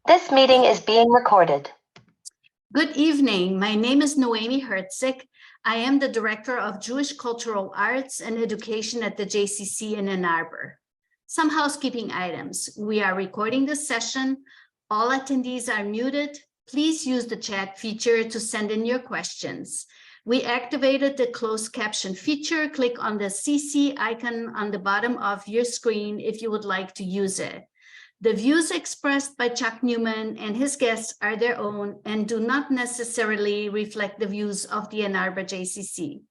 This meeting is being recorded. Good evening. My name is Noemi Hertzig. I am the Director of Jewish Cultural Arts and Education at the JCC in Ann Arbor. Some housekeeping items. We are recording this session. All attendees are muted. Please use the chat feature to send in your questions. We activated the closed caption feature. Click on the CC icon on the bottom of your screen if you would like to use it. The views expressed by Chuck Newman and his guests are their own and do not necessarily reflect the views of the Ann Arbor JCC.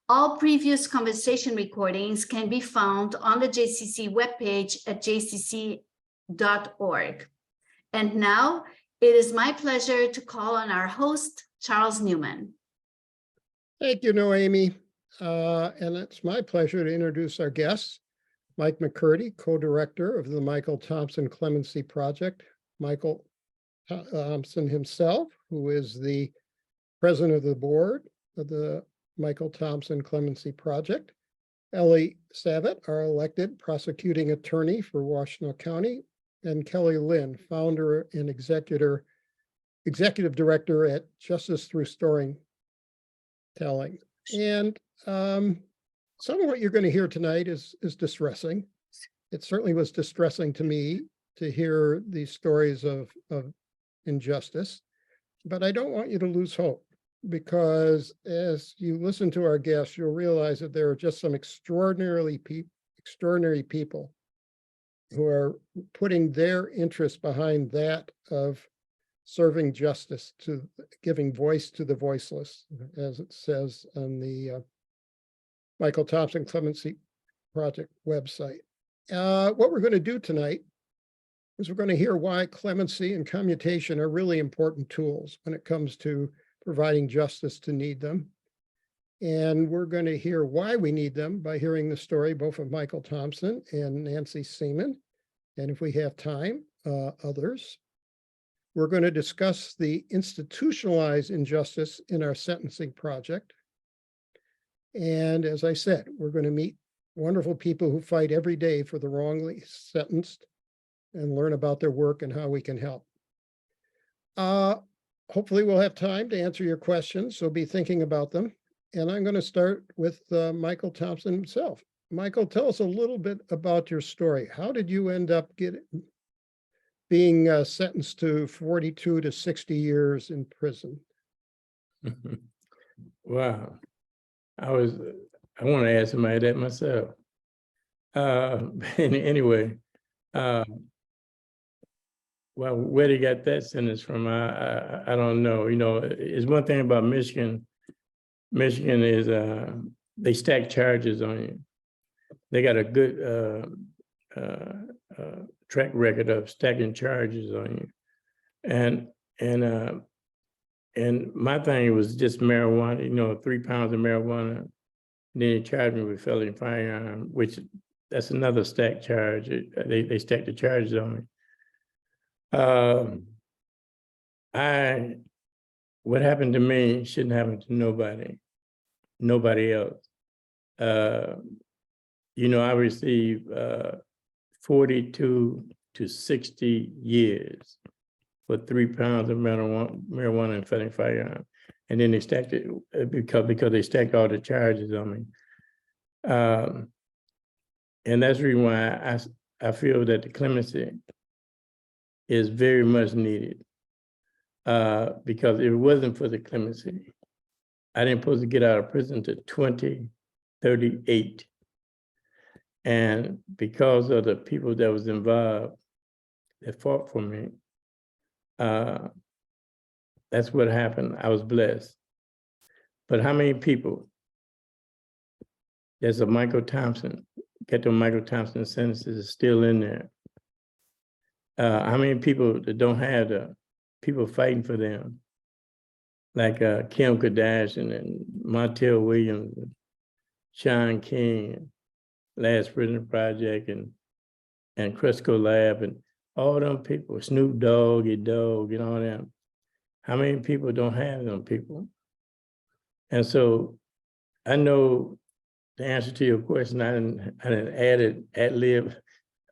All previous conversation recordings can be found on the JCC webpage at jcc.org. And now it is my pleasure to call on our host, Charles Newman. Thank you, Noemi. And it's my pleasure to introduce our guests. Mike McCurdy, co-director of the Michael Thompson Clemency Project. Michael Thompson himself, who is the president of the board of the Michael Thompson Clemency Project. Ellie Savitt, our elected prosecuting attorney for Washtenaw County. And Kelly Lynn, founder and executive director at Justice Through Storytelling. And some of what you're going to hear tonight is distressing. It certainly was distressing to me to hear these stories of injustice, but I don't want you to lose hope, because as you listen to our guests, you'll realize that there are just some extraordinary people who are putting their interest behind that of serving justice, to giving voice to the voiceless, as it says on the Michael Thompson Clemency Project website. What we're going to do tonight is we're going to hear why clemency and commutation are really important tools when it comes to providing justice to need them. And we're going to hear why we need them by hearing the story both of Michael Thompson and Nancy Seaman, and if we have time, others. We're going to discuss the institutionalized injustice in our sentencing project. And as I said, we're going to meet wonderful people who fight every day for the wrongly sentenced and learn about their work and how we can help. Hopefully we'll have time to answer your questions, so be thinking about them. And I'm going to start with Michael Thompson himself. Michael, tell us a little bit about your story. How did you end up being sentenced to 42 to 60 years in prison? Wow. I want to ask somebody that myself. Anyway, well, where they got that sentence from, I don't know. You know, it's one thing about Michigan. Michigan is they stack charges on you. They got a good track record of stacking charges on you, and my thing was just marijuana, you know, 3 pounds of marijuana. And then they charged me with felony firearm, which that's another stack charge. They stacked the charges on me. What happened to me shouldn't happen to nobody else. You know, I received 42 to 60 years for 3 pounds of marijuana and felony firearm. And then they stacked it because they stacked all the charges on me. And that's the reason why I feel that the clemency is very much needed. Because if it wasn't for the clemency, I didn't supposed to get out of prison to 2038. And because of the people that was involved that fought for me, that's what happened. I was blessed. But how many people, there's a Michael Thompson, get the Michael Thompson sentences is still in there. How many people that don't have the people fighting for them, like Kim Kardashian and Montel Williams, and Sean King, and Last Prison Project, and Cresco Lab, and all them people, Snoop Dogg, and all them. How many people don't have them people? And so I know the answer to your question. I didn't ad lib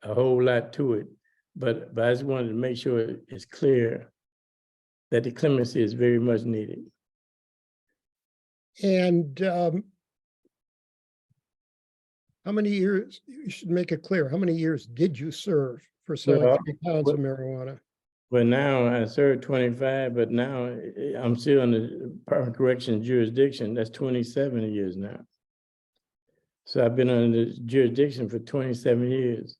a whole lot to it, but I just wanted to make sure it's clear that the clemency is very much needed. And how many years, you should make it clear, how many years did you serve for selling Well, 3 pounds of marijuana? But now I served 25, but now I'm still in the Department of Corrections jurisdiction. That's 27 years now. So I've been under the jurisdiction for 27 years.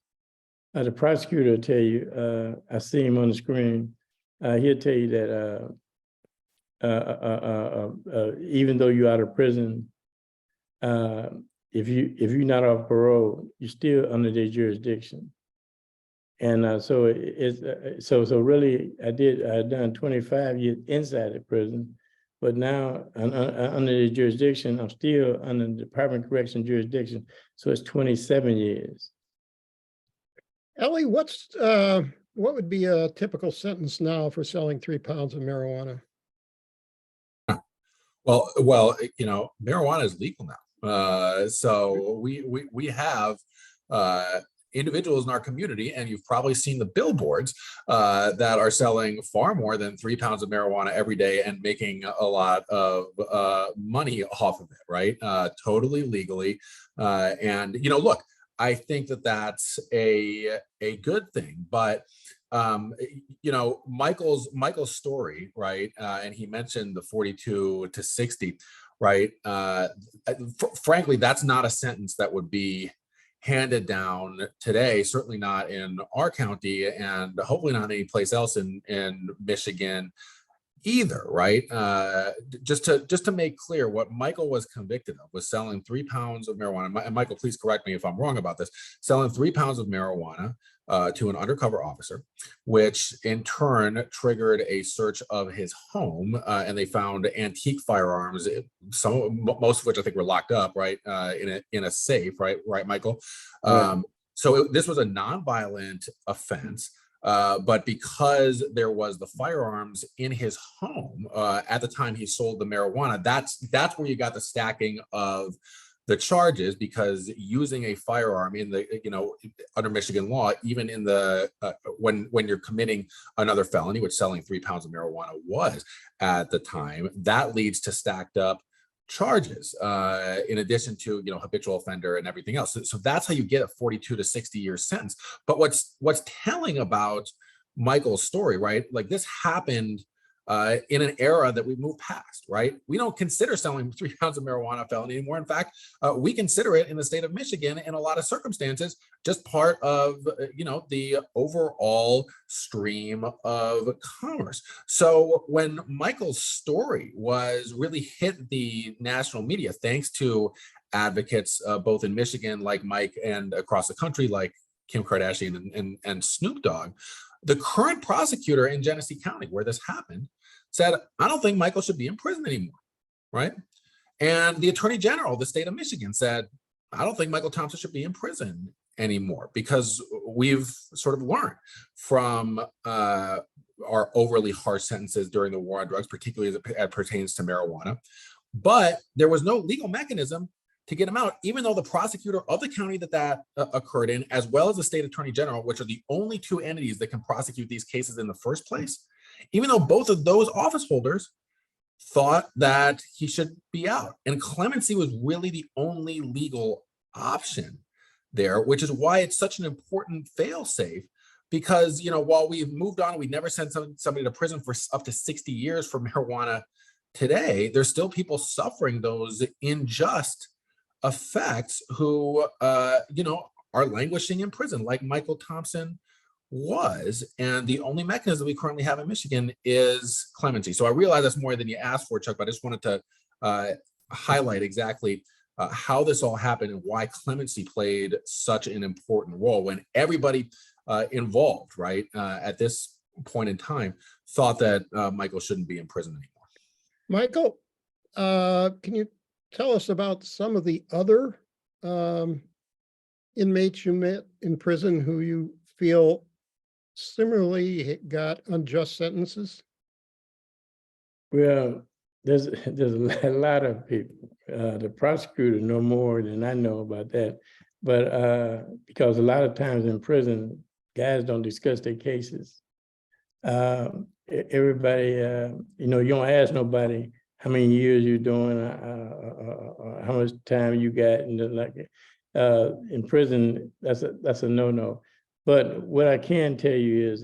The prosecutor will tell you, I see him on the screen. He'll tell you that even though you're out of prison, if you're not off parole, you're still under their jurisdiction. And so it's so really I had done 25 years inside the prison, but now under the jurisdiction, I'm still under the Department of Correction jurisdiction. So it's 27 years. Ellie, what would be a typical sentence now for selling 3 pounds of marijuana? Well, you know, marijuana is legal now. So we have individuals in our community, and you've probably seen the billboards that are selling far more than 3 pounds of marijuana every day and making a lot of money off of it, right? Totally legally. And, you know, look, I think that that's a good thing, but you know, Michael's story, right? And he mentioned the 42 to 60, right? Frankly, that's not a sentence that would be handed down today, certainly not in our county, and hopefully not any place else in Michigan either, right? Just to make clear, what Michael was convicted of was selling 3 pounds of marijuana. And Michael, please correct me if I'm wrong about this. Selling 3 pounds of marijuana to an undercover officer, which in turn triggered a search of his home, and they found antique firearms, most of which I think were locked up, right, in a safe, right, Michael. So this was a nonviolent offense. But because there was the firearms in his home at the time he sold the marijuana, that's where you got the stacking of the charges, because using a firearm in the, you know, under Michigan law, even in the when you're committing another felony, which selling 3 pounds of marijuana was at the time, that leads to stacked up charges in addition to, you know, habitual offender and everything else. So that's how you get a 42 to 60 year sentence. But what's telling about Michael's story, right? Like, this happened in an era that we moved past, right? We don't consider selling 3 pounds of marijuana a felony anymore. In fact, we consider it in the state of Michigan, in a lot of circumstances, just part of, you know, the overall stream of commerce. So when Michael's story was really hit the national media, thanks to advocates both in Michigan like Mike and across the country like Kim Kardashian and Snoop Dogg, the current prosecutor in Genesee County, where this happened, said, I don't think Michael should be in prison anymore, right? And the Attorney General of the state of Michigan said, I don't think Michael Thompson should be in prison anymore, because we've sort of learned from our overly harsh sentences during the war on drugs, particularly as it pertains to marijuana. But there was no legal mechanism to get him out, even though the prosecutor of the county that occurred in, as well as the state attorney general, which are the only two entities that can prosecute these cases in the first place, even though both of those office holders thought that he should be out. And clemency was really the only legal option there, which is why it's such an important fail-safe, because, you know, while we've moved on, we never sent somebody to prison for up to 60 years for marijuana today, there's still people suffering those unjust effects who, you know, are languishing in prison, like Michael Thompson was. And the only mechanism we currently have in Michigan is clemency. So I realize that's more than you asked for, Chuck, but I just wanted to highlight exactly how this all happened and why clemency played such an important role when everybody involved, right, at this point in time, thought that Michael shouldn't be in prison anymore. Michael, can you tell us about some of the other inmates you met in prison who you feel similarly got unjust sentences? Well, there's a lot of people. The prosecutor know more than I know about that, but because a lot of times in prison, guys don't discuss their cases. Everybody, you know, you don't ask nobody how many years you're doing, how much time you got, and like in prison, that's a no-no. But what I can tell you is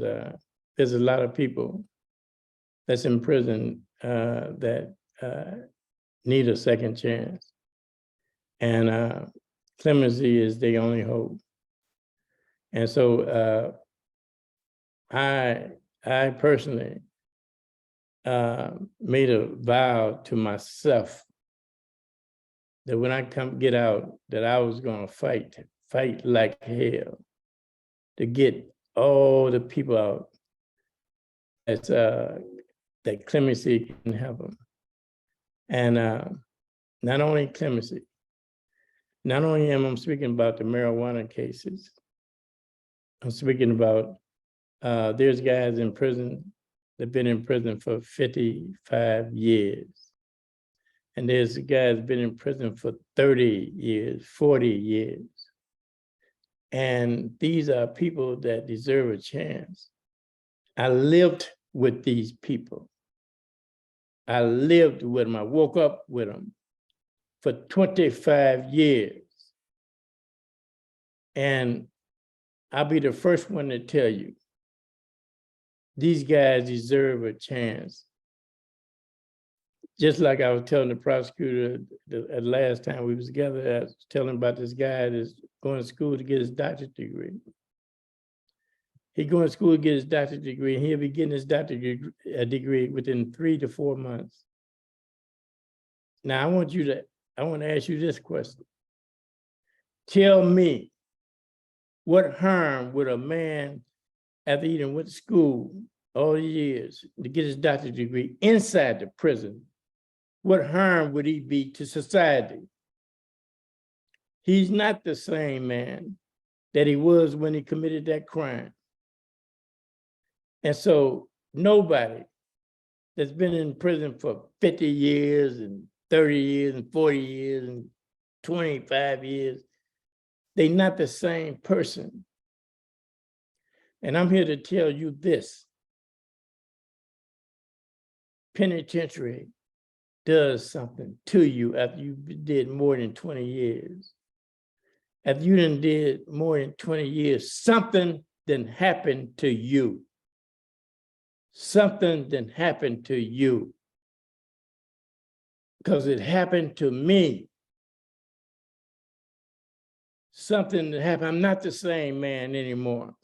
there's a lot of people that's in prison that need a second chance. And clemency is the only hope. And so I personally made a vow to myself that when I get out, that I was gonna fight like hell to get all the people out that's that clemency can help them. And not only clemency, not only am I speaking about the marijuana cases, I'm speaking about there's guys in prison that've been in prison for 55 years. And there's guys been in prison for 30 years, 40 years. And these are people that deserve a chance. I lived with these people. I lived with them. I woke up with them for 25 years. And I'll be the first one to tell you, these guys deserve a chance. Just like I was telling the prosecutor the last time we was together, I was telling about this guy that's going to school to get his doctorate degree. He going to school to get his doctorate degree, and he'll be getting his doctorate degree within 3 to 4 months. Now, I want to ask you this question. Tell me, what harm would a man, after he went to school all the years to get his doctorate degree inside the prison, what harm would he be to society? He's not the same man that he was when he committed that crime. And so nobody that's been in prison for 50 years and 30 years and 40 years and 25 years, they're not the same person. And I'm here to tell you this. Penitentiary does something to you after you did more than 20 years. After you done did more than 20 years, something then happened to you. Something then happened to you. Because it happened to me. Something that happened. I'm not the same man anymore.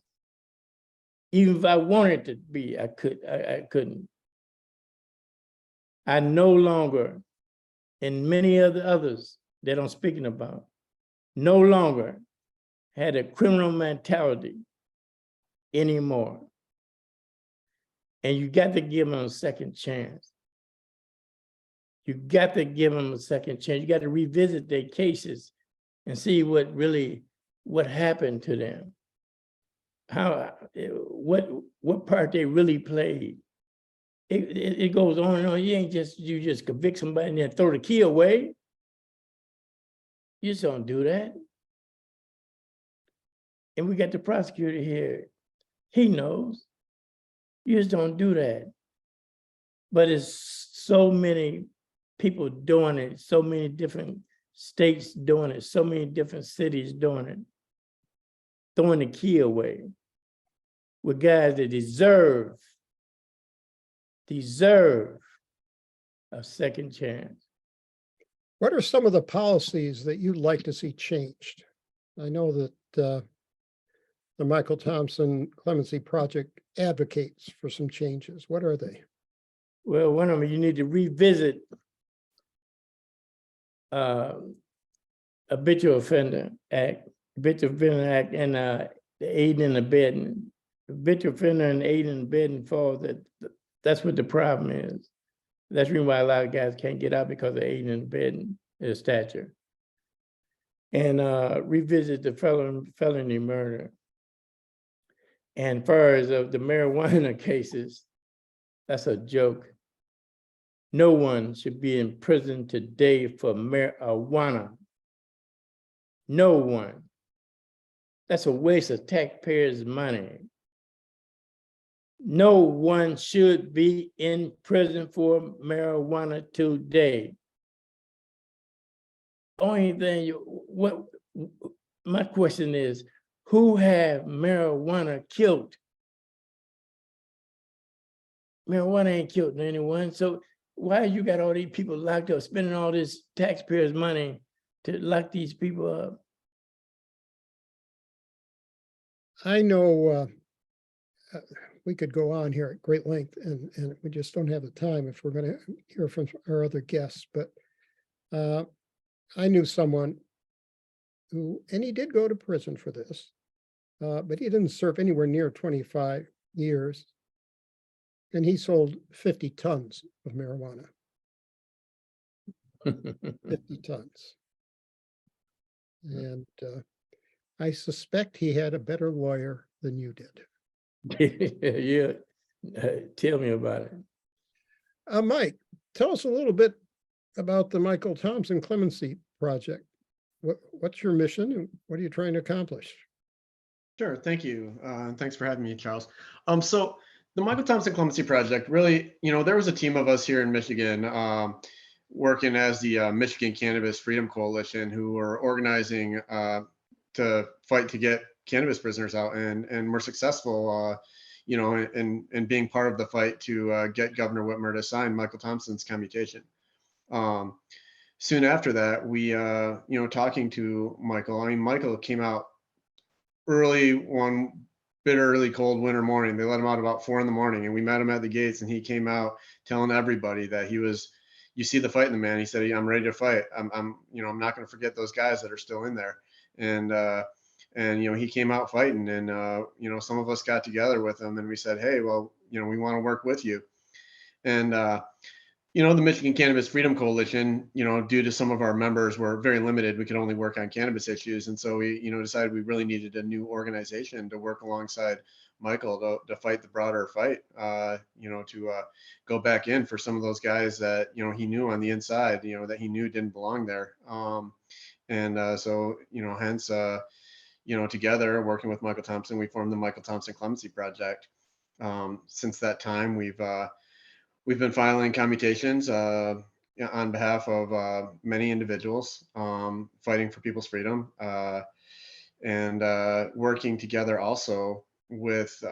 Even if I wanted to be, I couldn't. I no longer, and many of the others that I'm speaking about, no longer had a criminal mentality anymore. And you got to give them a second chance. You got to give them a second chance. You got to revisit their cases and see what happened to them. What part they really played. It goes on and on. You just convict somebody and then throw the key away. You just don't do that. And we got the prosecutor here. He knows. You just don't do that. But it's so many people doing it, so many different states doing it, so many different cities doing it, throwing the key away with guys that deserve a second chance. What are some of the policies that you'd like to see changed? I know that the Michael Thompson Clemency Project advocates for some changes. What are they? Well, one of them, you need to revisit Habitual Offender Act, and the aiding and abetting. Habitual offender and aiding and abetting falls that's what the problem is. That's the reason why a lot of guys can't get out, because of aiding and abetting their stature. And revisit the felony murder. And as far as the marijuana cases, that's a joke. No one should be in prison today for marijuana. No one. That's a waste of taxpayers' money. No one should be in prison for marijuana today. Only thing my question is, who have marijuana killed? Marijuana ain't killed anyone. So why you got all these people locked up, spending all this taxpayers' money to lock these people up? I know we could go on here at great length, and we just don't have the time if we're going to hear from our other guests. But I knew someone who, and he did go to prison for this, but he didn't serve anywhere near 25 years. And he sold 50 tons of marijuana. 50 tons. And I suspect he had a better lawyer than you did. Yeah, tell me about it. Mike, tell us a little bit about the Michael Thompson Clemency Project. What's your mission and what are you trying to accomplish? Sure, thank you. And thanks for having me, Charles. So the Michael Thompson Clemency Project, really, there was a team of us here in Michigan working as the Michigan Cannabis Freedom Coalition, who were organizing to fight to get cannabis prisoners out, and we're successful, in being part of the fight to get Governor Whitmer to sign Michael Thompson's commutation. Soon after that, we, talking to Michael, Michael came out one bitter, cold winter morning. They let him out about 4 a.m, and we met him at the gates, and he came out telling everybody that you see the fight in the man. He said, I'm ready to fight. I'm not going to forget those guys that are still in there. And he came out fighting, and some of us got together with him, and we said, hey, well, we want to work with you. And the Michigan Cannabis Freedom Coalition, due to some of our members were very limited, we could only work on cannabis issues. And so we, decided we really needed a new organization to work alongside Michael to fight the broader fight, to go back in for some of those guys that, he knew on the inside, that he knew didn't belong there. So, hence, together working with Michael Thompson, we formed the Michael Thompson Clemency Project. Since that time, we've been filing commutations on behalf of many individuals, fighting for people's freedom, and working together also with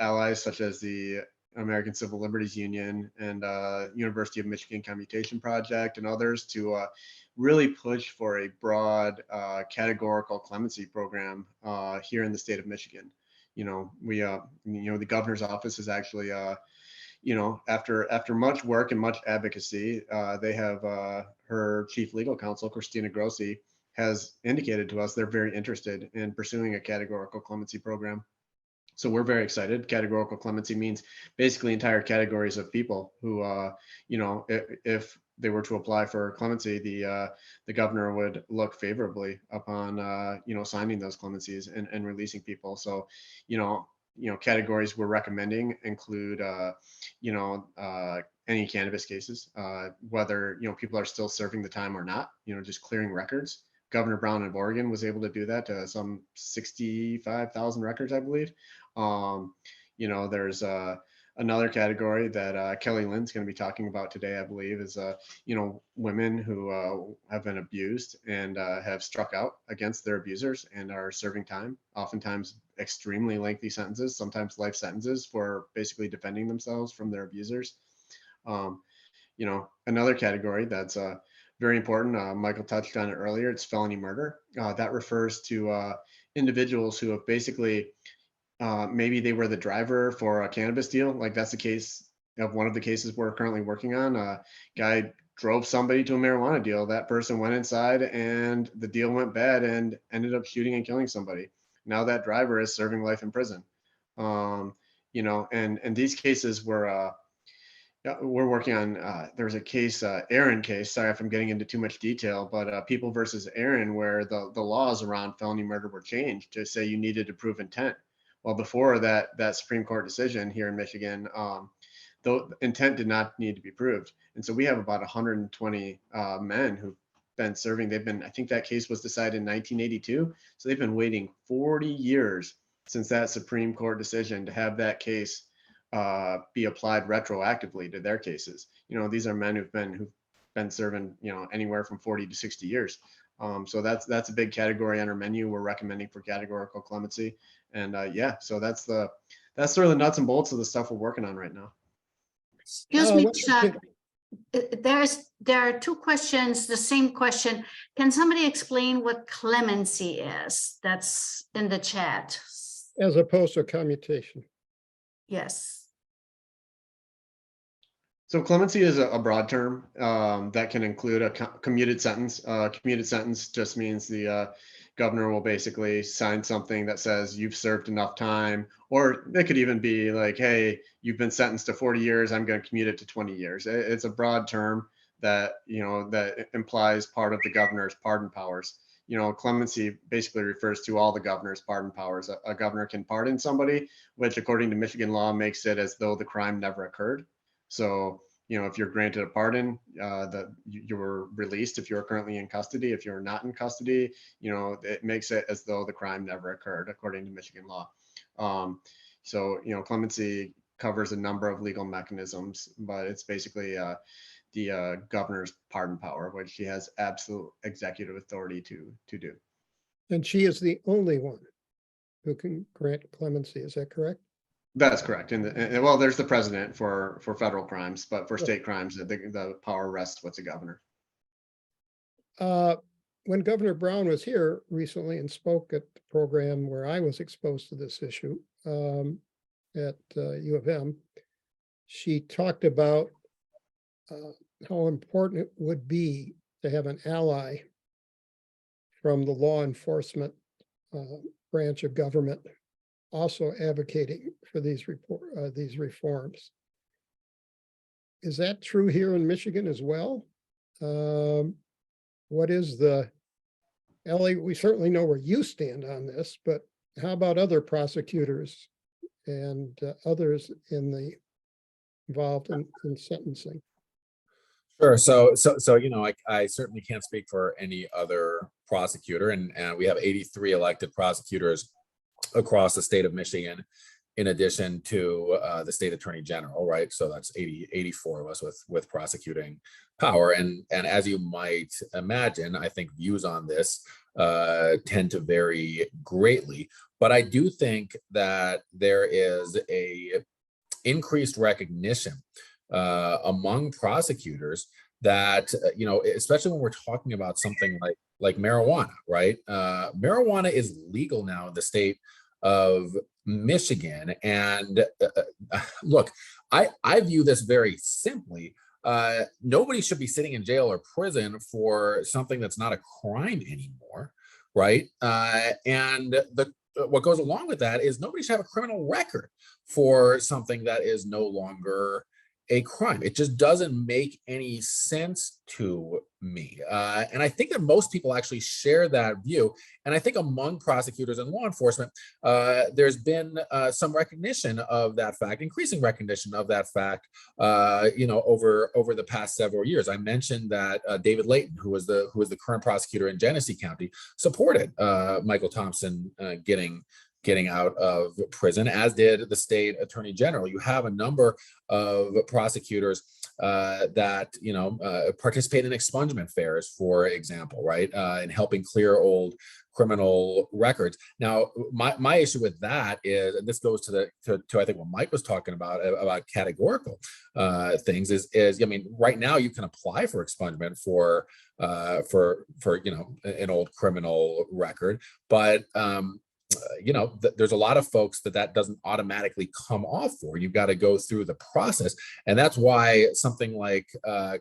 allies such as the American Civil Liberties Union and University of Michigan Commutation Project and others to really push for a broad categorical clemency program here in the state of Michigan. The governor's office is actually after much work and much advocacy, they have her chief legal counsel, Christina Grossi, has indicated to us they're very interested in pursuing a categorical clemency program. So we're very excited. Categorical clemency means basically entire categories of people who, if they were to apply for clemency, the governor would look favorably upon, signing those clemencies and releasing people. So, categories we're recommending include, any cannabis cases, whether, people are still serving the time or not, just clearing records. Governor Brown of Oregon was able to do that to some 65,000 records, I believe. There's another category that Kelly Lynn's going to be talking about today, I believe, is, women who have been abused and have struck out against their abusers and are serving time, oftentimes extremely lengthy sentences, sometimes life sentences for basically defending themselves from their abusers. Another category that's very important, Michael touched on it earlier, it's felony murder. That refers to individuals who have basically, maybe they were the driver for a cannabis deal. Like that's the case of one of the cases we're currently working on. A guy drove somebody to a marijuana deal. That person went inside and the deal went bad and ended up shooting and killing somebody. Now that driver is serving life in prison. And these cases we're working on. There's a case, Aaron case. Sorry if I'm getting into too much detail, but People versus Aaron, where the laws around felony murder were changed to say you needed to prove intent. Well, before that Supreme Court decision here in Michigan, though intent did not need to be proved. And so we have about 120 men who been serving. I think that case was decided in 1982. So they've been waiting 40 years since that Supreme Court decision to have that case be applied retroactively to their cases. These are men who've been serving, anywhere from 40 to 60 years. So that's a big category on our menu. We're recommending for categorical clemency. And so that's sort of the nuts and bolts of the stuff we're working on right now. Excuse me, what- Chuck. There are two questions, the same question. Can somebody explain what clemency is? That's in the chat. As opposed to commutation. Yes. So clemency is a broad term that can include a commuted sentence. Commuted sentence just means the governor will basically sign something that says you've served enough time, or it could even be like, hey, you've been sentenced to 40 years, I'm going to commute it to 20 years. It's a broad term that, that implies part of the governor's pardon powers. Clemency basically refers to all the governor's pardon powers. A governor can pardon somebody, which according to Michigan law makes it as though the crime never occurred. So, if you're granted a pardon, you were released if you're currently in custody. If you're not in custody, it makes it as though the crime never occurred, according to Michigan law. So, clemency covers a number of legal mechanisms, but it's basically the governor's pardon power, which he has absolute executive authority to do. And she is the only one who can grant clemency. Is that correct? That's correct. And well, there's the president for federal crimes, but for state crimes, the power rests with the governor. When Governor Brown was here recently and spoke at the program where I was exposed to this issue at U of M, she talked about how important it would be to have an ally from the law enforcement branch of government also advocating for these reforms. Is that true here in Michigan as well? What is Ellie, we certainly know where you stand on this, but how about other prosecutors and others involved in sentencing? Sure. So, I certainly can't speak for any other prosecutor, and we have 83 elected prosecutors across the state of Michigan, in addition to the state attorney general, right? So that's 84 of us with prosecuting power. And as you might imagine, I think views on this tend to vary greatly. But I do think that there is a increased recognition among prosecutors that, especially when we're talking about something like marijuana, right? Marijuana is legal now in the state of Michigan. And look, I view this very simply. Nobody should be sitting in jail or prison for something that's not a crime anymore, right? And what goes along with that is nobody should have a criminal record for something that is no longer a crime. It just doesn't make any sense to me. And I think that most people actually share that view. And I think among prosecutors and law enforcement, there's been some recognition of that fact, increasing recognition of that fact, over the past several years. I mentioned that David Layton, who was the current prosecutor in Genesee County, supported Michael Thompson getting out of prison, as did the state attorney general. You have a number of prosecutors that participate in expungement fairs, for example, right, in helping clear old criminal records. Now, my issue with that is, and this goes to I think what Mike was talking about categorical things is, I mean, right now you can apply for expungement for an old criminal record, but there's a lot of folks that doesn't automatically come off for. You've got to go through the process. And that's why something like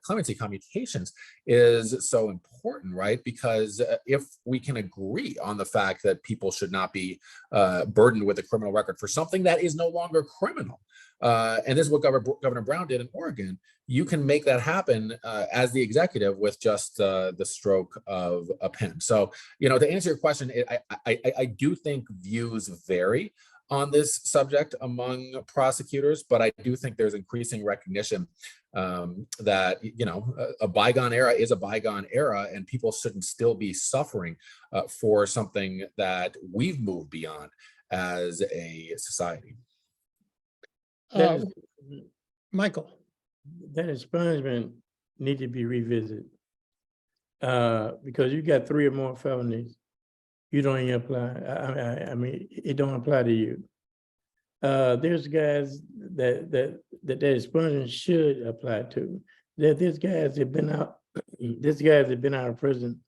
clemency commutations is so important, right? Because if we can agree on the fact that people should not be burdened with a criminal record for something that is no longer criminal, and this is what Governor Brown did in Oregon, you can make that happen as the executive with just the stroke of a pen. So, to answer your question, I do think views vary. on this subject among prosecutors, but I do think there's increasing recognition that, you know, a bygone era is a bygone era, and people shouldn't still be suffering for something that we've moved beyond as a society. That Uh, is- Michael, that expungement need to be revisited. Because you got 3 or more felonies, you don't even apply. I mean, it don't apply to you. There's guys that expungement should apply to. There's guys that been out. There's guys that been out of prison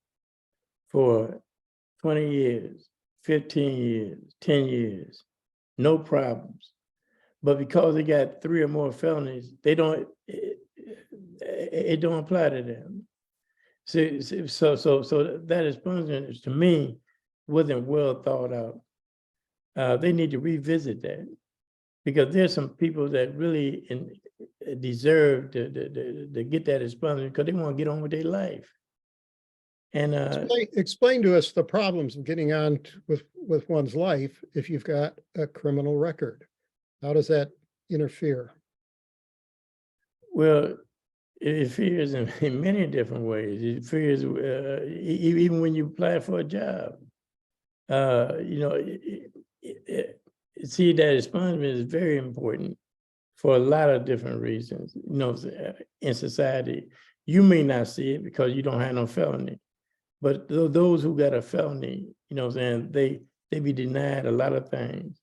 for 20 years, 15 years, 10 years, no problems. But because they got 3 or more felonies, they don't. It don't apply to them. So that expungement, to me, wasn't well thought out. They need to revisit that, because there's some people that really deserve to get that expungement because they want to get on with their life. And explain to us the problems of getting on with one's life if you've got a criminal record. How does that interfere? well, it interferes in many different ways. It interferes even when you apply for a job. You know, see, that expungement is very important for a lot of different reasons. You know, in society, you may not see it because you don't have no felony, but those who got a felony, you know, they be denied a lot of things,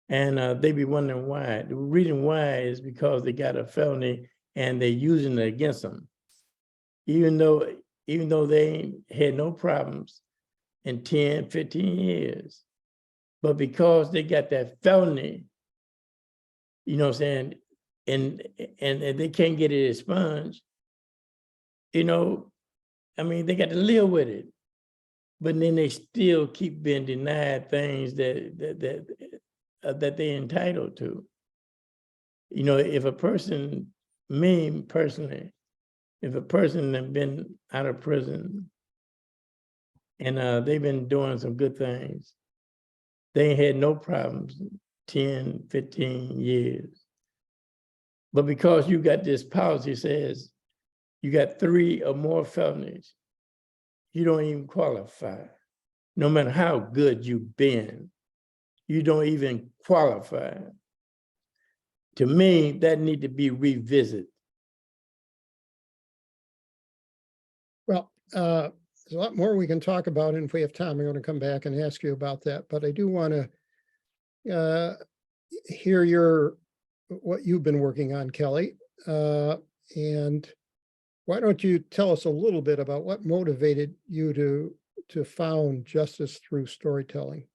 and they be wondering why. The reason why is because they got a felony and they're using it against them, even though they ain't had no problems in 10, 15 years. But because they got that felony, you know what I'm saying, and they can't get it expunged, you know, I mean, they got to live with it. But then they still keep being denied things that they're entitled to. You know, if a person, me personally, if a person has been out of prison and they've been doing some good things, they ain't had no problems 10, 15 years. But because you got this policy says you got 3 or more felonies, you don't even qualify. No matter how good you've been, you don't even qualify. To me, that need to be revisited. Well, there's a lot more we can talk about, and if we have time, I'm going to come back and ask you about that. But I do want to hear what you've been working on, Kelly. And why don't you tell us a little bit about what motivated you to found Justice Through Storytelling?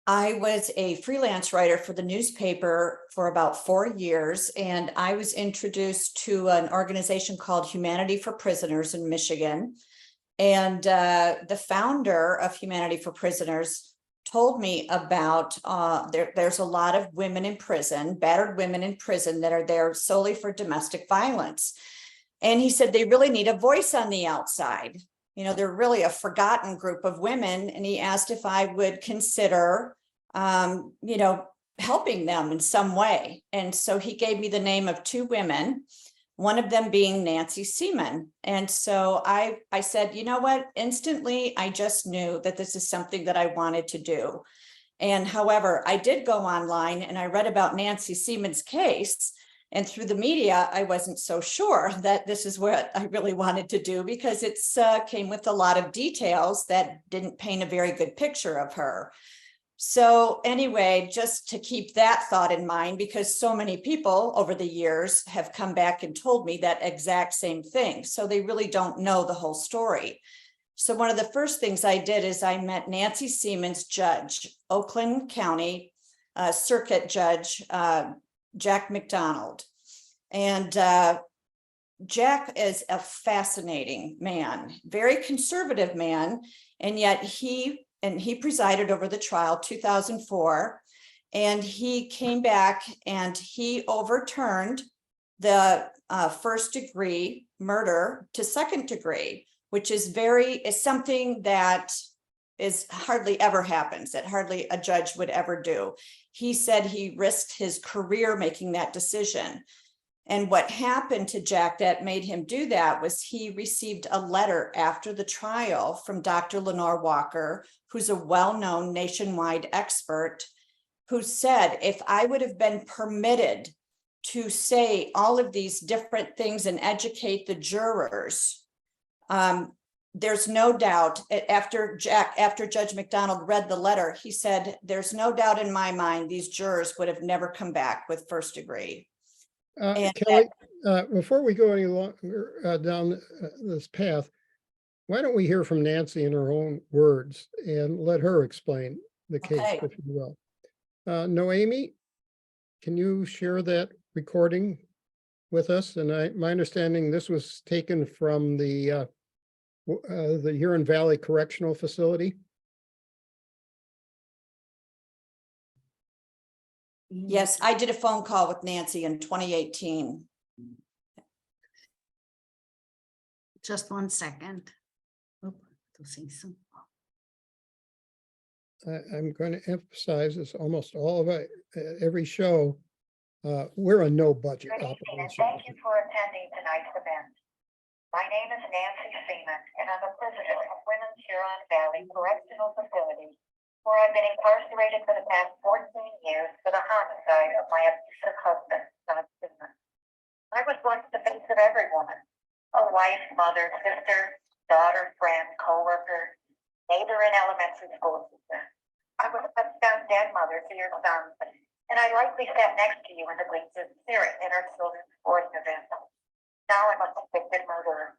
I was a freelance writer for the newspaper for about 4 years, and I was introduced to an organization called Humanity for Prisoners in Michigan. And the founder of Humanity for Prisoners told me about there's a lot of women in prison, battered women in prison, that are there solely for domestic violence. And he said they really need a voice on the outside. You know, they're really a forgotten group of women. And he asked if I would consider, you know, helping them in some way. And so he gave me the name of 2 women, one of them being Nancy Seaman. And so I said, you know what, instantly, I just knew that this is something that I wanted to do. And however, I did go online and I read about Nancy Seaman's case. And through the media, I wasn't so sure that this is what I really wanted to do, because it's came with a lot of details that didn't paint a very good picture of her. So anyway, just to keep that thought in mind, because so many people over the years have come back and told me that exact same thing. So they really don't know the whole story. So one of the first things I did is I met Nancy Seaman's judge, Oakland County Circuit Judge, Jack McDonald. And Jack is a fascinating man, very conservative man, and yet he presided over the trial 2004, and he came back and he overturned the first degree murder to second degree, which is something that is hardly ever happens, that hardly a judge would ever do. He said he risked his career making that decision. And what happened to Jack that made him do that was he received a letter after the trial from Dr. Lenore Walker, who's a well-known nationwide expert, who said, if I would have been permitted to say all of these different things and educate the jurors, there's no doubt, after Judge McDonald read the letter, he said, there's no doubt in my mind, these jurors would have never come back with first degree. And Kelly, before we go any longer down this path, why don't we hear from Nancy in her own words and let her explain the case, Okay. if you will. Noemi, can you share that recording with us? And my understanding, this was taken from the Huron Valley Correctional Facility. yes, I did a phone call with Nancy in 2018. Just 1 second. Oop, to see some. I'm going to emphasize this almost all of it, every show. We're a no budget Good evening, and operation. thank you for attending tonight's event. My name is Nancy Seaman, and I'm a prisoner of Women's Huron Valley Correctional Facility, where I've been incarcerated for the past 14 years for the homicide of my abusive husband, John Seaman. I was once the face of every woman, a wife, mother, sister, daughter, friend, co-worker, neighbor, and elementary school teacher. I was a touchdown dead mother to your son, and I likely sat next to you in the bleachers cheering in our children's sporting event. Now I'm a convicted murderer.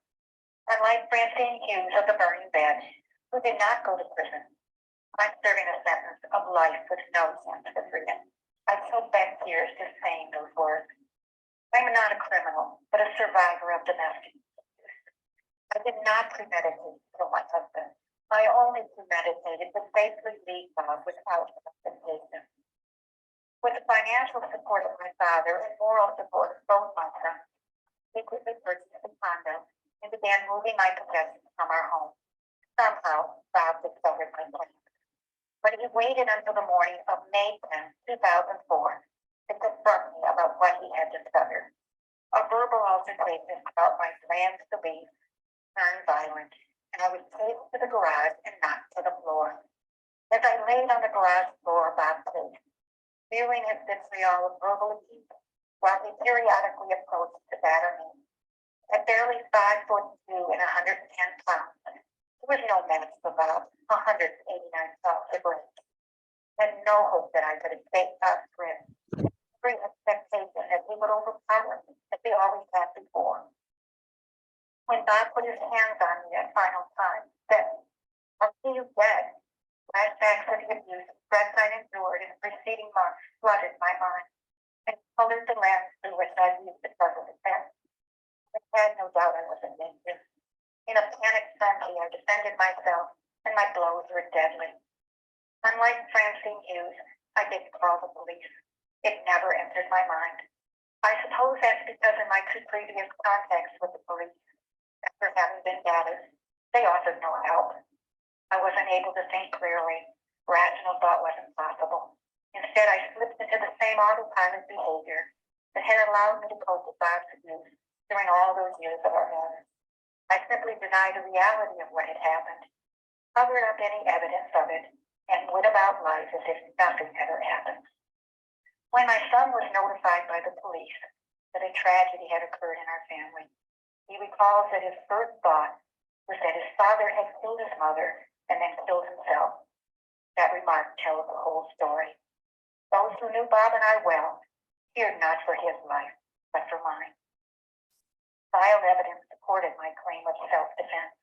Unlike Francine Hughes of the burning bed, who did not go to prison, I'm serving a sentence of life with no chance for freedom. I choke back tears just saying those words. I'm not a criminal, but a survivor of domestic abuse. I did not premeditate to kill my husband. I only premeditated to safely leave God without expectation. With the financial support of my father and moral support of both my sons, we quickly purchased a condo and began moving my possessions from our home. Somehow, God discovered my plan. But he waited until the morning of May 10, 2004 to confront me about what he had discovered. A verbal altercation about my plans to leave turned violent, and I was taken to the garage and knocked to the floor. As I laid on the garage floor about to, feeling his vitriol of verbal abuse, while he periodically approached to batter me. At barely 5'2" and 110 pounds, there was no match for about 189 pounds of weight. Had no hope that I could escape God's grip. Every expectation that he would overpower me, as he always had before. When God put his hands on me that final time, said, "I'll see you dead." Flashbacks of the abuse, threats I endured in the preceding months flooded my mind and colored the lens through which I viewed the struggle defense. I had no doubt I was in danger. In a panicked frenzy, I defended myself, and my blows were deadly. Unlike Francine Hughes, I didn't call the police. It never entered my mind. I suppose that's because in my 2 previous contacts with the police, after having been gathered, they offered no help. I wasn't able to think clearly. Rational thought wasn't possible. Instead, I slipped into the same autopilot behavior that had allowed me to cope with God's abuse during all those years of our marriage. I simply denied the reality of what had happened, covered up any evidence of it, and went about life as if nothing ever happened. When my son was notified by the police that a tragedy had occurred in our family, he recalls that his first thought was that his father had killed his mother and then killed himself. That remark tells the whole story. Those who knew Bob and I well feared not for his life, but for mine. Filed evidence supported my claim of self-defense.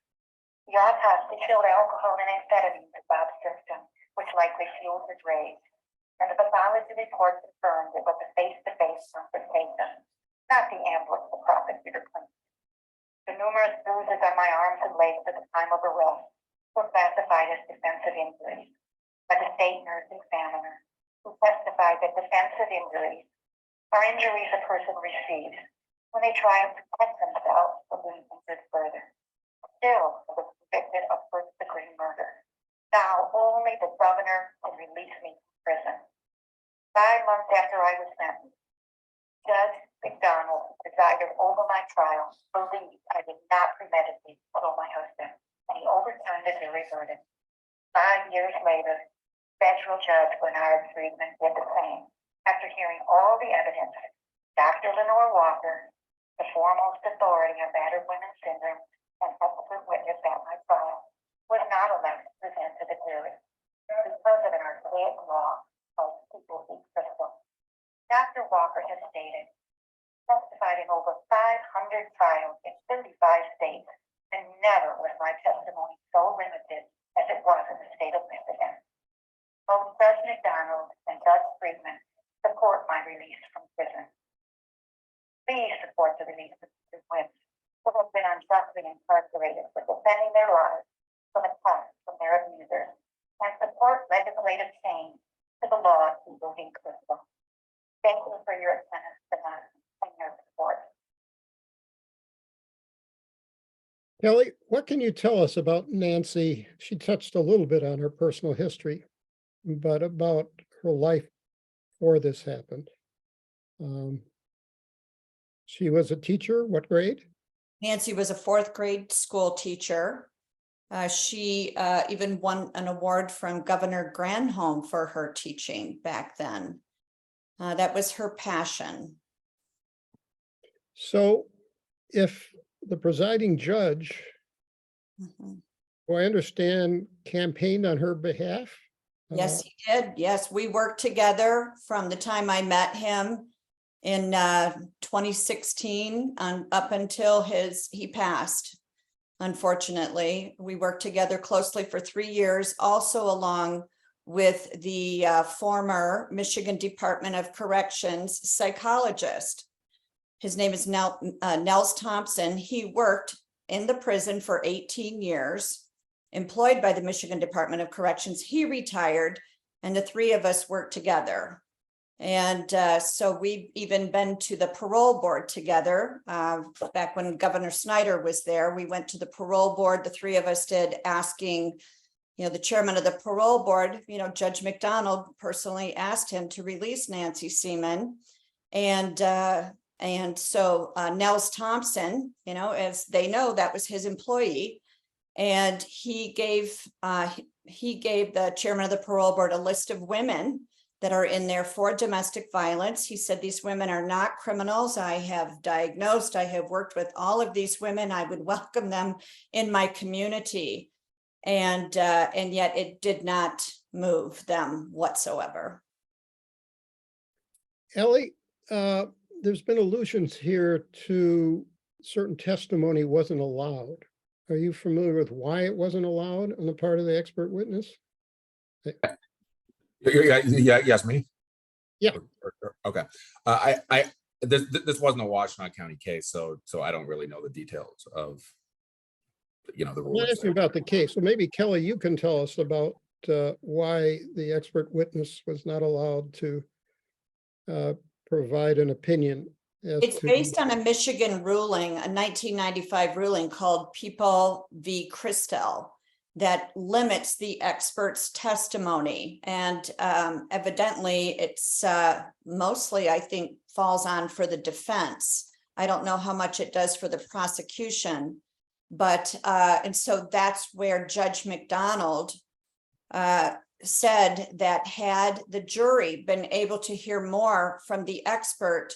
The autopsy showed alcohol and amphetamine in Bob's system, which likely fueled his rage. And the pathology report confirmed it was a face-to-face confrontation, not the ambush the prosecutor claimed. The numerous bruises on my arms and legs at the time of arrest were classified as defensive injuries by the state nurse examiner, who testified that defensive injuries are injuries a person receives when they try to protect themselves from being injured further. Still, I was convicted of first-degree murder. Now only the governor could release me from prison. 5 months after I was sentenced, Judge McDonald, who presided over my trial, believed I did not premeditate to kill my husband, and he overturned the jury verdict. 5 years later, federal judge Bernard Friedman did the same. After hearing all the evidence, Dr. Lenore Walker, the foremost authority on battered women's syndrome and expert witness at my trial, was not allowed to present to the jury because of an archaic law called people v. Crystal. Dr. Walker has stated, testified in over 500 trials in 35 states, and never was my testimony so limited as it was in the state of Michigan. Both Judge McDonald and Judge Friedman support my release from prison. Please support the release of women who have been unjustly incarcerated for defending their lives from attacks from their abusers, and support legislative change to the law of people v. Crystal. Thank you for your attendance tonight and your support. Kelly, what can you tell us about Nancy? She touched a little bit on her personal history, but about her life before this happened. She was a teacher, what grade? Nancy was a 4th grade school teacher. She even won an award from Governor Granholm for her teaching back then. That was her passion. So if the presiding judge, who I understand campaigned on her behalf? Yes, he did. Yes, we worked together from the time I met him in 2016 up until he passed. Unfortunately, we worked together closely for 3 years, also along with the former Michigan Department of Corrections psychologist. His name is Nels Thompson. He worked in the prison for 18 years, employed by the Michigan Department of Corrections. He retired, and the 3 of us worked together. And so we've even been to the parole board together. Back when Governor Snyder was there, we went to the parole board, the 3 of us did, asking, the chairman of the parole board, Judge McDonald personally asked him to release Nancy Seaman. And so Nels Thompson, as they know, that was his employee. And he gave the chairman of the parole board a list of women that are in there for domestic violence. He said, these women are not criminals. I have worked with all of these women. I would welcome them in my community. And yet it did not move them whatsoever. Ellie, there's been allusions here to certain testimony wasn't allowed. Are you familiar with why it wasn't allowed on the part of the expert witness? Yes, me. Yeah. Okay. This wasn't a Washtenaw County case, so I don't really know the details of the I'm rules. not asking about the case. So maybe Kelly, you can tell us about why the expert witness was not allowed to provide an opinion. It's based on a Michigan ruling, a 1995 ruling called People v. Crystal, that limits the expert's testimony. And evidently it's mostly, I think, falls on for the defense. I don't know how much it does for the prosecution, but and so that's where Judge McDonald said that had the jury been able to hear more from the expert,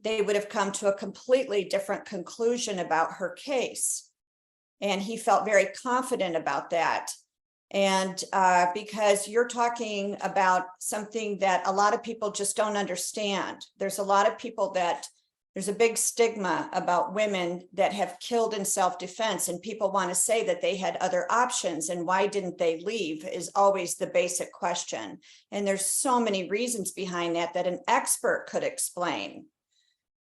they would have come to a completely different conclusion about her case. And he felt very confident about that. And because you're talking about something that a lot of people just don't understand. There's a lot of people there's a big stigma about women that have killed in self-defense, and people want to say that they had other options, and why didn't they leave is always the basic question. And there's so many reasons behind that an expert could explain.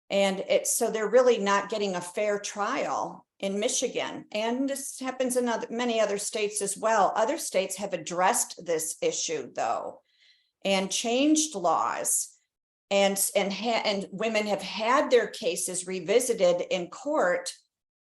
And so they're really not getting a fair trial in Michigan. And this happens in many other states as well. Other states have addressed this issue, though, and changed laws. And women have had their cases revisited in court,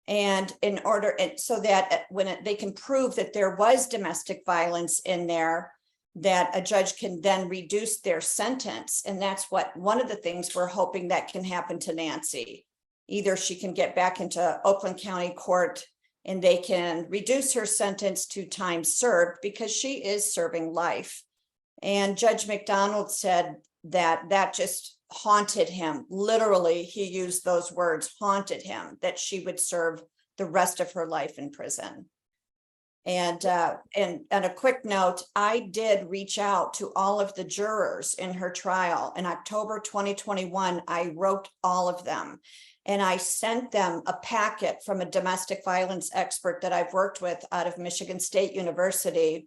And in order, and so that they can prove that there was domestic violence in there, that a judge can then reduce their sentence. And that's one of the things we're hoping that can happen to Nancy. Either she can get back into Oakland County Court and they can reduce her sentence to time served, because she is serving life. And Judge McDonald said that just haunted him. Literally, he used those words, haunted him, that she would serve the rest of her life in prison. And a quick note, I did reach out to all of the jurors in her trial. In October 2021, I wrote all of them, and I sent them a packet from a domestic violence expert that I've worked with out of Michigan State University.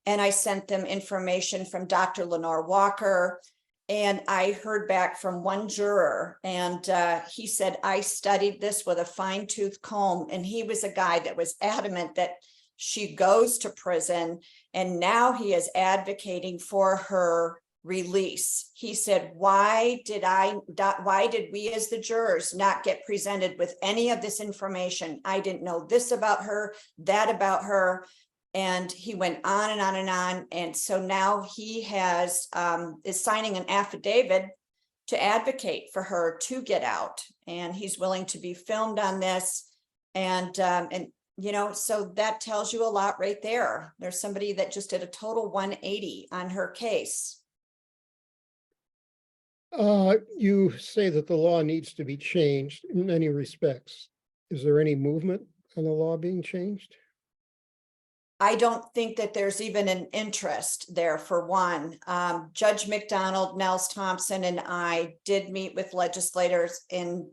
And I sent them information from Dr. Lenore Walker. And I heard back from one juror, and he said, I studied this with a fine-tooth comb. And he was a guy that was adamant that she goes to prison, and now he is advocating for her release. He said, why did we as the jurors not get presented with any of this information? I didn't know this about her, that about her. And he went on and on and on. And so now he is signing an affidavit to advocate for her to get out. And he's willing to be filmed on this. And so that tells you a lot right there. There's somebody that just did a total 180 on her case. You say that the law needs to be changed in many respects. Is there any movement on the law being changed? I don't think that there's even an interest there, for one. Judge McDonald, Nels Thompson, and I did meet with legislators in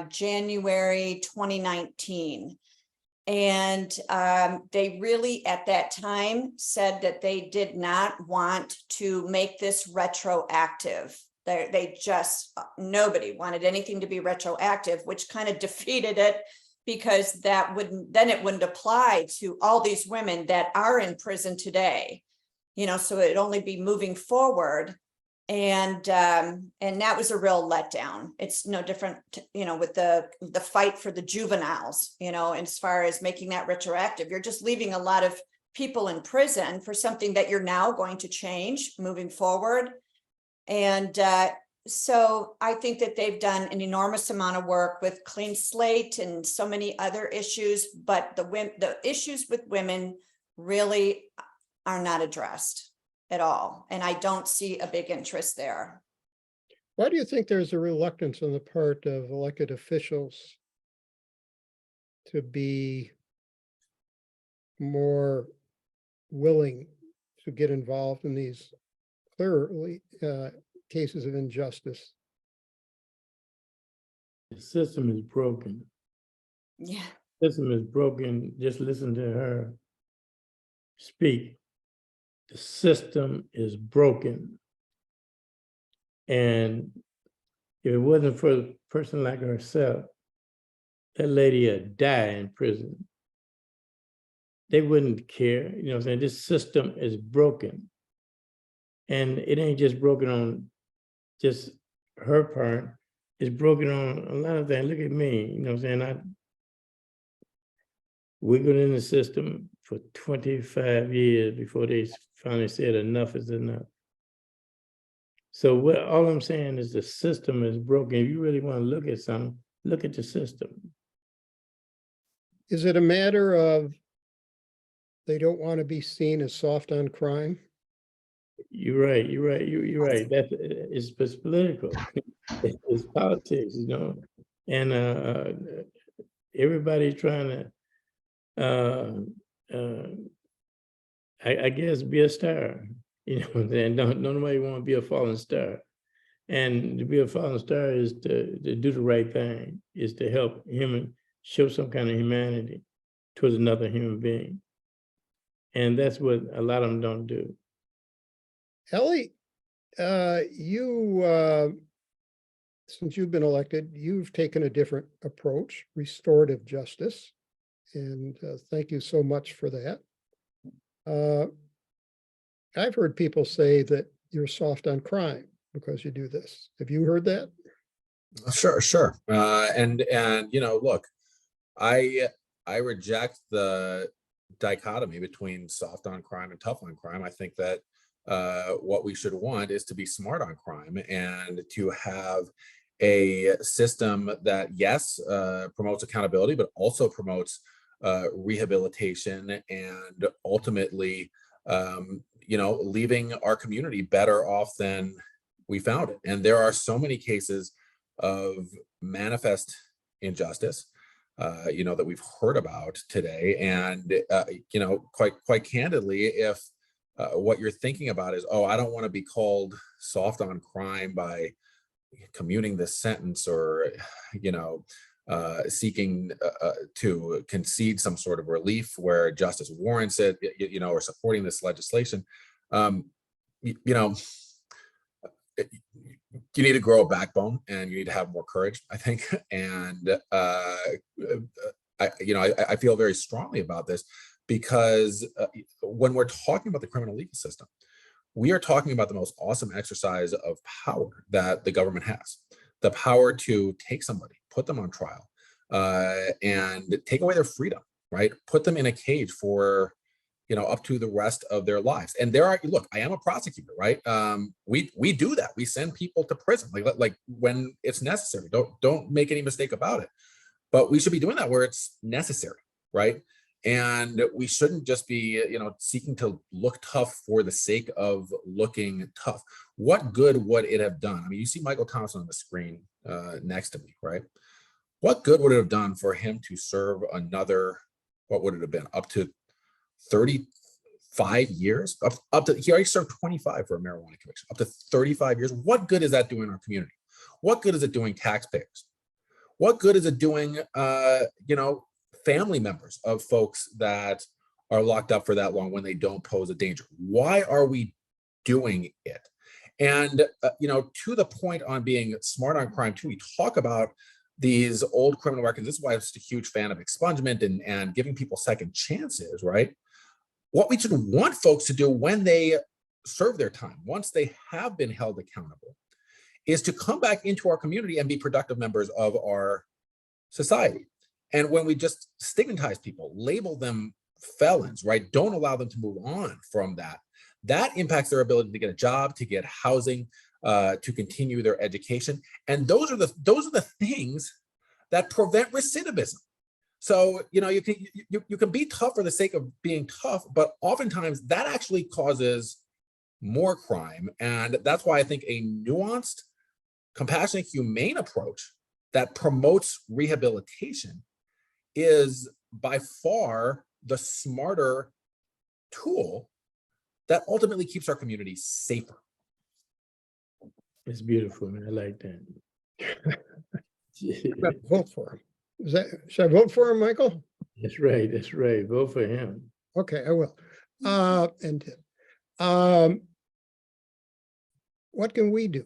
January 2019. And they really, at that time, said that they did not want to make this retroactive. Nobody wanted anything to be retroactive, which kind of defeated it, because it wouldn't apply to all these women that are in prison today, so it'd only be moving forward. And that was a real letdown. It's no different, with the fight for the juveniles, as far as making that retroactive. You're just leaving a lot of people in prison for something that you're now going to change moving forward. And so I think that they've done an enormous amount of work with Clean Slate and so many other issues, but the issues with women really are not addressed at all. And I don't see a big interest there. Why do you think there's a reluctance on the part of elected officials to be more willing to get involved in these clearly cases of injustice? The system is broken. Yeah. The system is broken. Just listen to her speak. The system is broken. And if it wasn't for a person like herself, that lady would die in prison. They wouldn't care. You know what I'm saying? This system is broken. And it ain't just broken on just her part. It's broken on a lot of things. Look at me, you know what I'm saying? Wiggled in the system for 25 years before they finally said enough is enough. So all I'm saying is the system is broken. If you really want to look at something, look at the system. Is it a matter of they don't want to be seen as soft on crime? You're right. That is political. It's politics, and everybody's trying to, I guess, be a star. And don't nobody want to be a fallen star. And to be a fallen star is to do the right thing, is to help show some kind of humanity towards another human being. And that's what a lot of them don't do. Ellie, you, since you've been elected, you've taken a different approach, restorative justice. And thank you so much for that. I've heard people say that you're soft on crime because you do this. Have you heard that? Sure. And look, I reject the dichotomy between soft on crime and tough on crime. I think that what we should want is to be smart on crime and to have a system that, yes, promotes accountability, but also promotes rehabilitation and ultimately, leaving our community better off than we found it. And there are so many cases of manifest injustice, that we've heard about today. And, quite candidly, if what you're thinking about is, oh, I don't want to be called soft on crime by commuting this sentence or, seeking to concede some sort of relief where justice warrants it, or supporting this legislation, you need to grow a backbone and you need to have more courage, I think. And I feel very strongly about this because when we're talking about the criminal legal system, we are talking about the most awesome exercise of power that the government has. The power to take somebody, put them on trial, and take away their freedom, right? Put them in a cage for up to the rest of their lives. And look, I am a prosecutor, right? We do that. We send people to prison, like when it's necessary. Don't make any mistake about it. But we should be doing that where it's necessary, right? And we shouldn't just be, seeking to look tough for the sake of looking tough. What good would it have done? I mean, you see Michael Thompson on the screen next to me, right? What good would it have done for him to serve another, what would it have been, up to 35 years? Up to, he already served 25 for a marijuana conviction, up to 35 years. What good is that doing our community? What good is it doing taxpayers? What good is it doing, family members of folks that are locked up for that long when they don't pose a danger? Why are we doing it? And, to the point on being smart on crime too, we talk about these old criminal records. This is why I'm just a huge fan of expungement and giving people second chances, right? What we should want folks to do when they serve their time, once they have been held accountable, is to come back into our community and be productive members of our society. And when we just stigmatize people, label them felons, right? Don't allow them to move on from that. That impacts their ability to get a job, to get housing, to continue their education. And those are the things that prevent recidivism. So, you can be tough for the sake of being tough, but oftentimes that actually causes more crime. And that's why I think a nuanced, compassionate, humane approach that promotes rehabilitation is by far the smarter tool that ultimately keeps our community safer. It's beautiful, man. I like that. Vote for him. Should I vote for him, Michael? That's right. That's right. Vote for him. Okay, I will. And what can we do?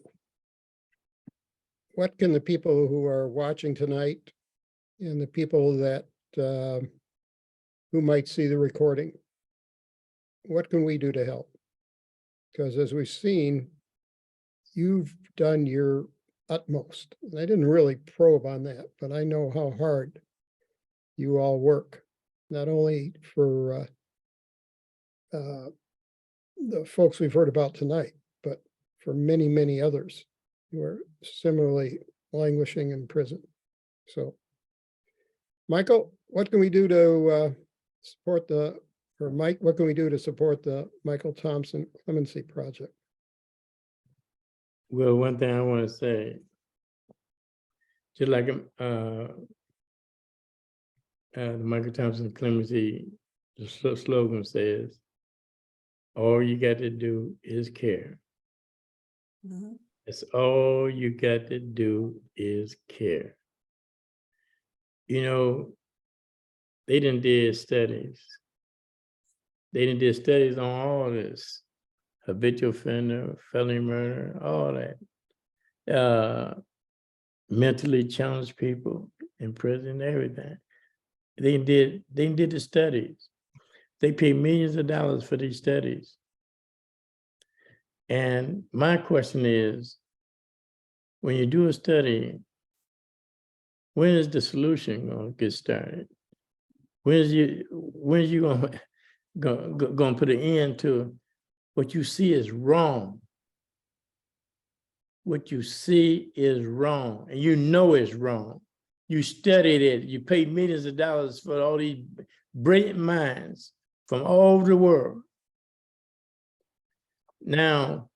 What can the people who are watching tonight and the people that who might see the recording, what can we do to help? Because as we've seen, you've done your utmost. And I didn't really probe on that, but I know how hard you all work, not only for the folks we've heard about tonight, but for many, many others who are similarly languishing in prison. So, Michael, what can we do to support Mike, what can we do to support the Michael Thompson Clemency Project? Well, one thing I want to say, just like the Michael Thompson Clemency, the slogan says, all you got to do is care. Mhm. That's all you got to do is care. They did studies. They did studies on all this, habitual offender, felony murder, all that. Mentally challenged people in prison, everything. They did the studies. They paid millions of dollars for these studies. And my question is, when you do a study, When is the solution gonna get started? When's you gonna put an end to what you see is wrong? What you see is wrong, and you know it's wrong. You studied it, you paid millions of dollars for all these brilliant minds from all over the world. Now,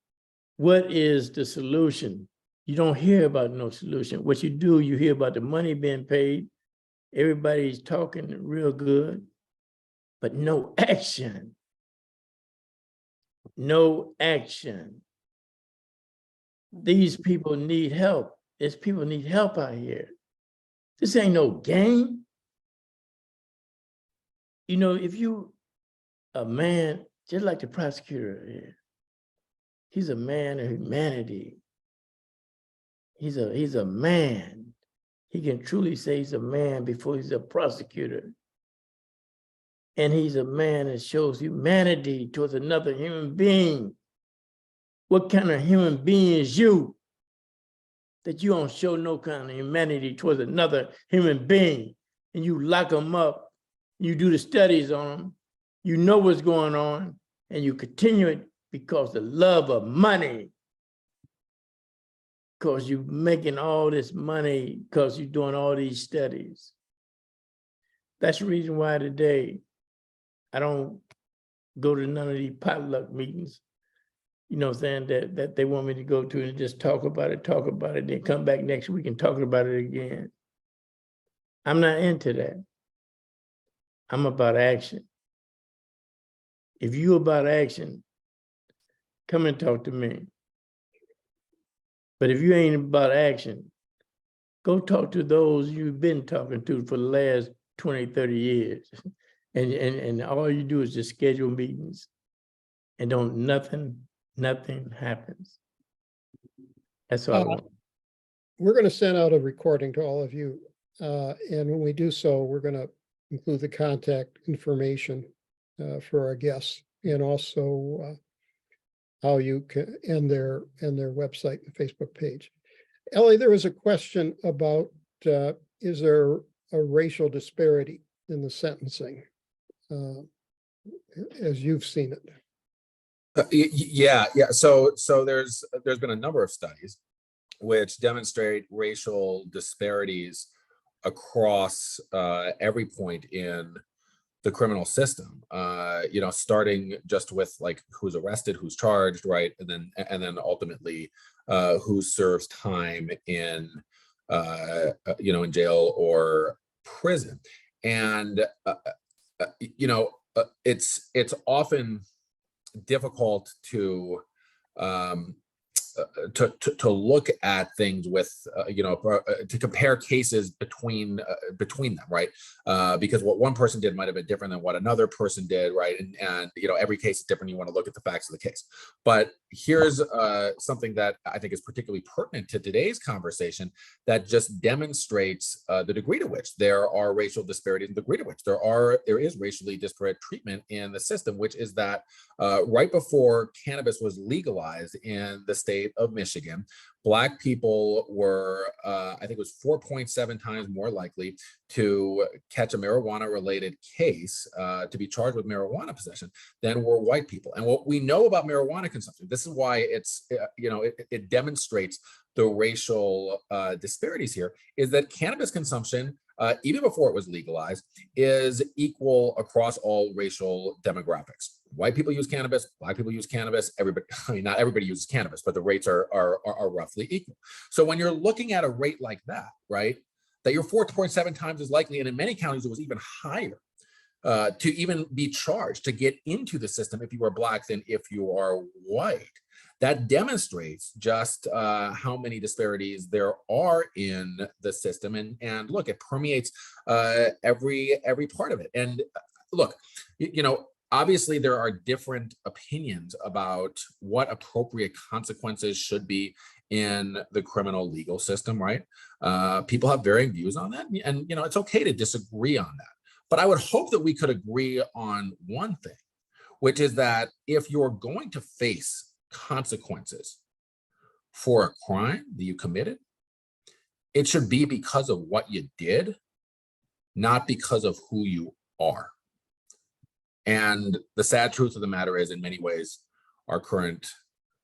what is the solution? You don't hear about no solution. What you do, you hear about the money being paid. Everybody's talking real good, but no action. No action. These people need help. There's people need help out here. This ain't no game. You know, if you a man, just like the prosecutor here, he's a man of humanity. He's a man. He can truly say he's a man before he's a prosecutor. And he's a man that shows humanity towards another human being. What kind of human being is you that you don't show no kind of humanity towards another human being, and you lock them up, you do the studies on them, you know what's going on, and you continue it because the love of money, because you're making all this money, because you're doing all these studies. That's the reason why today I don't go to none of these potluck meetings, you know what I'm saying, that they want me to go to and just talk about it, then come back next week and talk about it again. I'm not into that. I'm about action. If you about action, come and talk to me. But if you ain't about action, go talk to those you've been talking to for the last 20, 30 years. And all you do is just schedule meetings and nothing happens. That's all I want. We're going to send out a recording to all of you. And when we do so, we're going to include the contact information for our guests, and also how you can, and their website and Facebook page. Ellie, there was a question about, is there a racial disparity in the sentencing as you've seen it? Yeah. So there's been a number of studies which demonstrate racial disparities across every point in the criminal system. You know, starting just with like who's arrested, who's charged, right, and then ultimately who serves time in you know, in jail or prison. And you know, it's often difficult to look at things with you know, to compare cases between them, right? Because what one person did might have been different than what another person did, right? And you know, every case is different. You want to look at the facts of the case. But here's something that I think is particularly pertinent to today's conversation that just demonstrates the degree to which there are racial disparities, and the degree to which there is racially disparate treatment in the system, which is that right before cannabis was legalized in the state of Michigan, Black people were, I think it was 4.7 times more likely to catch a marijuana-related case, to be charged with marijuana possession, than were white people. And what we know about marijuana consumption, this is why it's, you know, it demonstrates the racial disparities here, is that cannabis consumption, even before it was legalized, is equal across all racial demographics. White people use cannabis, Black people use cannabis, everybody, I mean, not everybody uses cannabis, but the rates are roughly equal. So when you're looking at a rate like that, right, that you're 4.7 times as likely, and in many counties it was even higher, to even be charged to get into the system if you are Black than if you are white. That demonstrates just how many disparities there are in the system, and look, it permeates every part of it. And look, you know, obviously there are different opinions about what appropriate consequences should be in the criminal legal system, right? People have varying views on that, and you know, it's okay to disagree on that. But I would hope that we could agree on one thing, which is that if you're going to face consequences for a crime that you committed, it should be because of what you did, not because of who you are. And the sad truth of the matter is, in many ways, our current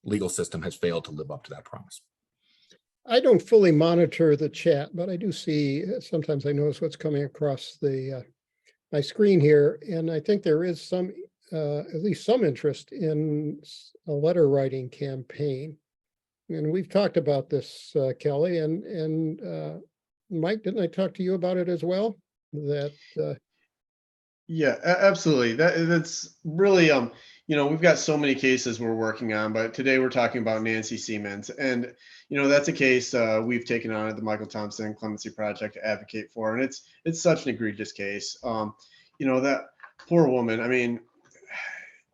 legal system has failed to live up to that promise. I don't fully monitor the chat, but I do see, sometimes I notice what's coming across the my screen here, and I think there is some, at least some interest in a letter writing campaign. And we've talked about this, Kelly, and Mike, didn't I talk to you about it as well? That Yeah, absolutely. That's really, we've got so many cases we're working on, but today we're talking about Nancy Seaman. And, that's a case we've taken on at the Michael Thompson Clemency Project to advocate for. And it's such an egregious case. That poor woman, I mean,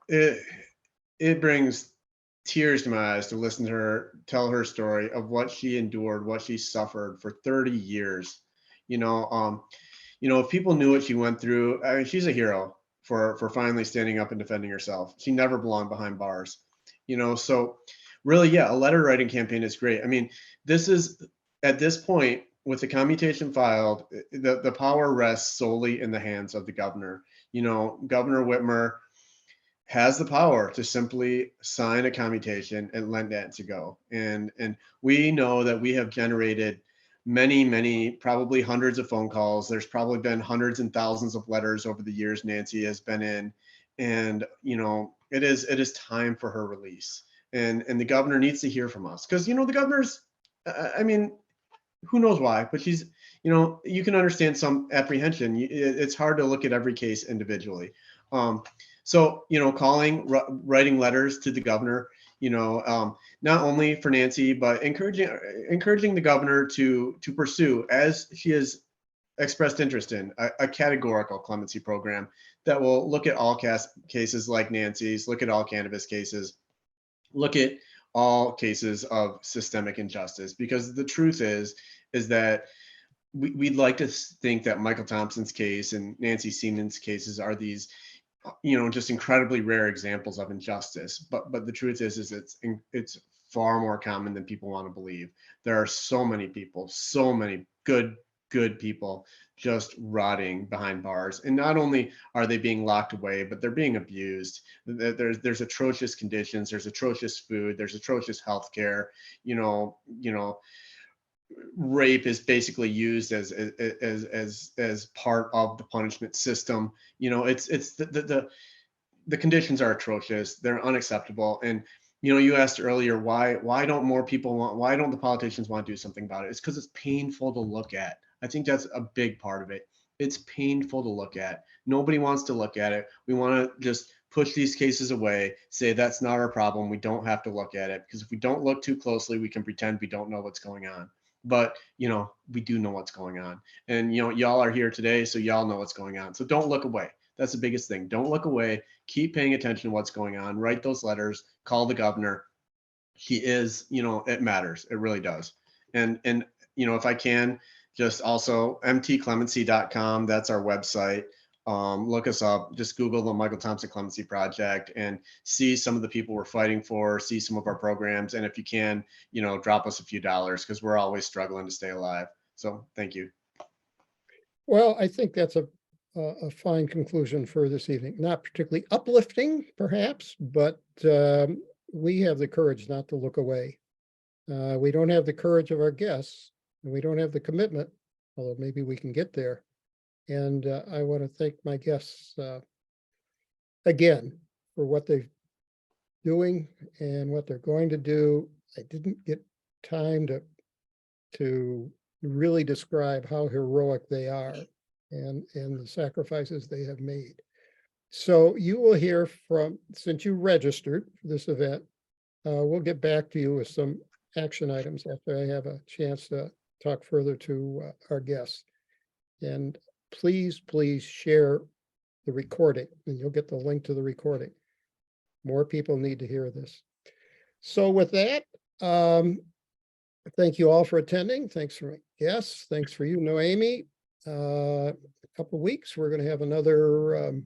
it brings tears to my eyes to listen to her tell her story of what she endured, what she suffered for 30 years. If people knew what she went through, I mean, she's a hero for finally standing up and defending herself. She never belonged behind bars, so really, yeah, a letter writing campaign is great. I mean, this is, at this point, with the commutation filed, the power rests solely in the hands of the governor. Governor Whitmer has the power to simply sign a commutation and let that to go. And we know that we have generated many, probably hundreds of phone calls. There's probably been hundreds and thousands of letters over the years Nancy has been in. And, it is time for her release. And the governor needs to hear from us, because, the governor's, I mean, who knows why, but she's, you can understand some apprehension. It's hard to look at every case individually. So, writing letters to the governor, not only for Nancy, but encouraging the governor to pursue, as she has expressed interest in, a categorical clemency program that will look at all cases like Nancy's, look at all cannabis cases, look at all cases of systemic injustice. Because the truth is that we'd like to think that Michael Thompson's case and Nancy Seaman's cases are these, just incredibly rare examples of injustice. But the truth is it's far more common than people want to believe. There are so many people, so many good people just rotting behind bars. And not only are they being locked away, but they're being abused. There's atrocious conditions, there's atrocious food, there's atrocious healthcare. Rape is basically used as part of the punishment system. It's the conditions are atrocious. They're unacceptable. And you asked earlier, why don't more people why don't the politicians want to do something about it? It's because it's painful to look at. I think that's a big part of it. It's painful to look at. Nobody wants to look at it. We want to just push these cases away, say that's not our problem. We don't have to look at it, because if we don't look too closely, we can pretend we don't know what's going on. But, we do know what's going on. And, y'all are here today, so y'all know what's going on. So don't look away. That's the biggest thing. Don't look away. Keep paying attention to what's going on. Write those letters. Call the governor. He is, it matters. It really does. And if I can, just also mtclemency.com. That's our website. Look us up. Just Google the Michael Thompson Clemency Project and see some of the people we're fighting for, see some of our programs. And if you can, drop us a few dollars, because we're always struggling to stay alive. So thank you. well, I think that's a fine conclusion for this evening. Not particularly uplifting, perhaps, but we have the courage not to look away. We don't have the courage of our guests, and we don't have the commitment, although maybe we can get there. And I want to thank my guests again for what they're doing and what they're going to do. I didn't get time to really describe how heroic they are and the sacrifices they have made. So you will hear from, since you registered for this event, we'll get back to you with some action items after I have a chance to talk further to our guests. And please share the recording, and you'll get the link to the recording. More people need to hear this. So with that, thank you all for attending. Thanks for my guests. Thanks for you, Noemi. A couple of weeks, we're going to have another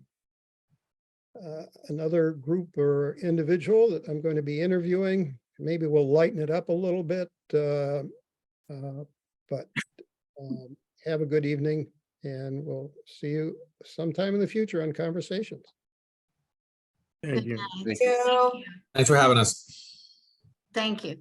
group or individual that I'm going to be interviewing. Maybe we'll lighten it up a little bit. But have a good evening, and we'll see you sometime in the future on Conversations. Thank you. Good night. Thank you. Thanks for having us. Thank you.